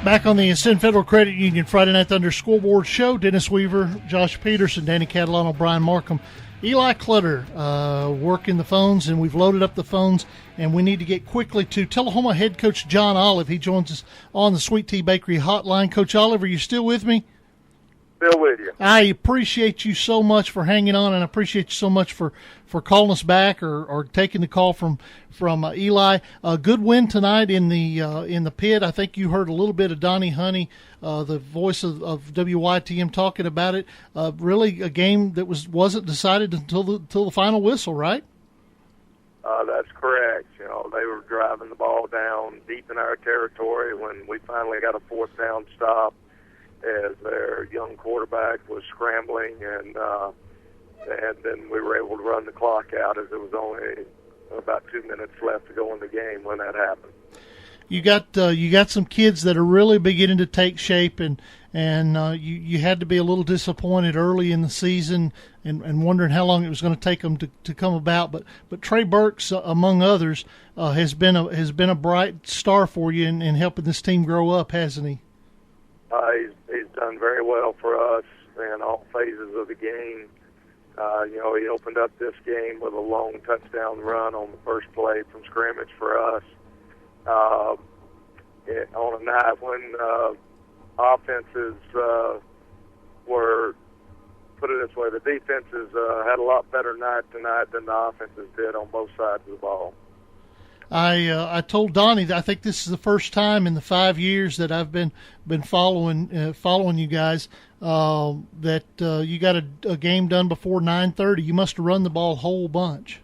Back on the Ascend Federal Credit Union Friday Night Thunder Scoreboard Show, Dennis Weaver, Josh Peterson, Danny Catalano, Brian Markham, Eli Clutter working the phones, and we've loaded up the phones, and we need to get quickly to Tullahoma head coach John Olive. He joins us on the Sweet Tea Bakery hotline. Coach Olive, are you still with me? Still with you. I appreciate you so much for hanging on, and I appreciate you so much for calling us back or taking the call from Eli. A good win tonight in the pit. I think you heard a little bit of Donnie Honey, the voice of WYTM, talking about it. Really a game that wasn't decided until the final whistle, right? That's correct. You know, they were driving the ball down deep in our territory when we finally got a fourth down stop, as their young quarterback was scrambling, and then we were able to run the clock out as there was only about 2 minutes left to go in the game when that happened. You got some kids that are really beginning to take shape, and you had to be a little disappointed early in the season and wondering how long it was going to take them to come about. But Trey Burks, among others, has been a bright star for you in helping this team grow up, hasn't he? He's done very well for us in all phases of the game. He opened up this game with a long touchdown run on the first play from scrimmage for us. On a night when offenses were, put it this way, the defenses had a lot better night tonight than the offenses did on both sides of the ball. I told Donnie that I think this is the first time in the 5 years that I've been following you guys that you got a game done before 9:30. You must have run the ball a whole bunch.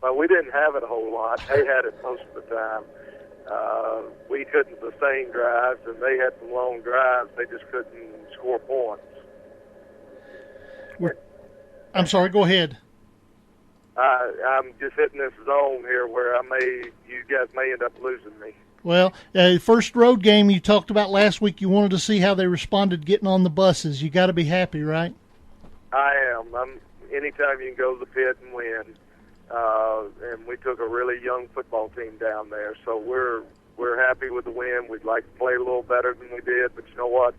Well, we didn't have it a whole lot. They had it most of the time. We couldn't sustain drives, and they had some long drives. They just couldn't score points. I'm sorry. Go ahead. I'm just hitting this zone here where you guys may end up losing me. Well, first road game you talked about last week, you wanted to see how they responded getting on the buses. You got to be happy, right? I am. Anytime you can go to the pit and win, and we took a really young football team down there, so we're happy with the win. We'd like to play a little better than we did, but you know what?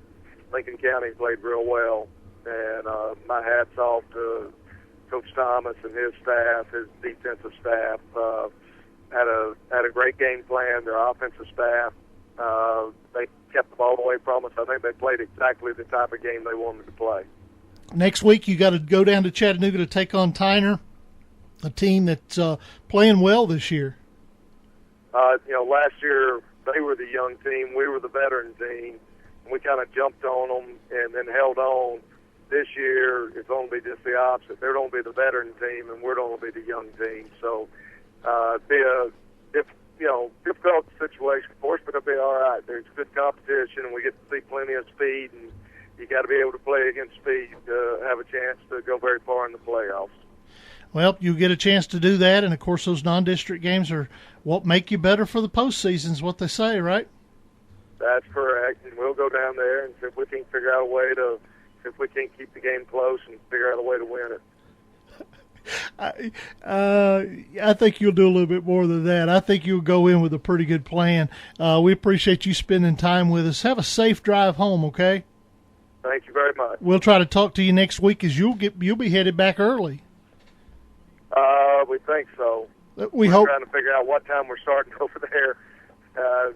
Lincoln County played real well, and my hat's off to Coach Thomas and his staff, his defensive staff. Had a great game plan. Their offensive staff, they kept the ball away from us. I think they played exactly the type of game they wanted to play. Next week you got to go down to Chattanooga to take on Tyner, a team that's playing well this year. Last year they were the young team. We were the veteran team. And we kind of jumped on them and then held on. This year, it's going to be just the opposite. They're going to be the veteran team, and we're going to be the young team. So it'll be a difficult situation for us, but it'll be all right. There's good competition, and we get to see plenty of speed, and you got to be able to play against speed to have a chance to go very far in the playoffs. Well, you get a chance to do that, and, of course, those non-district games are what make you better for the postseason is what they say, right? That's correct, and we'll go down there and see if we can figure out a way to – if we can't keep the game close and figure out a way to win it. I think you'll do a little bit more than that. I think you'll go in with a pretty good plan. We appreciate you spending time with us. Have a safe drive home, okay? Thank you very much. We'll try to talk to you next week as you'll be headed back early. We think so. We're trying to figure out what time we're starting over there.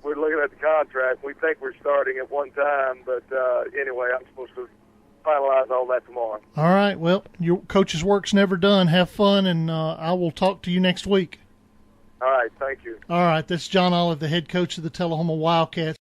We're looking at the contract. We think we're starting at one time, but anyway, I'm supposed to finalize all that tomorrow. All right. Well, your coach's work's never done. Have fun, and I will talk to you next week. All right. Thank you. All right. That's John Olive, the head coach of the Tullahoma Wildcats.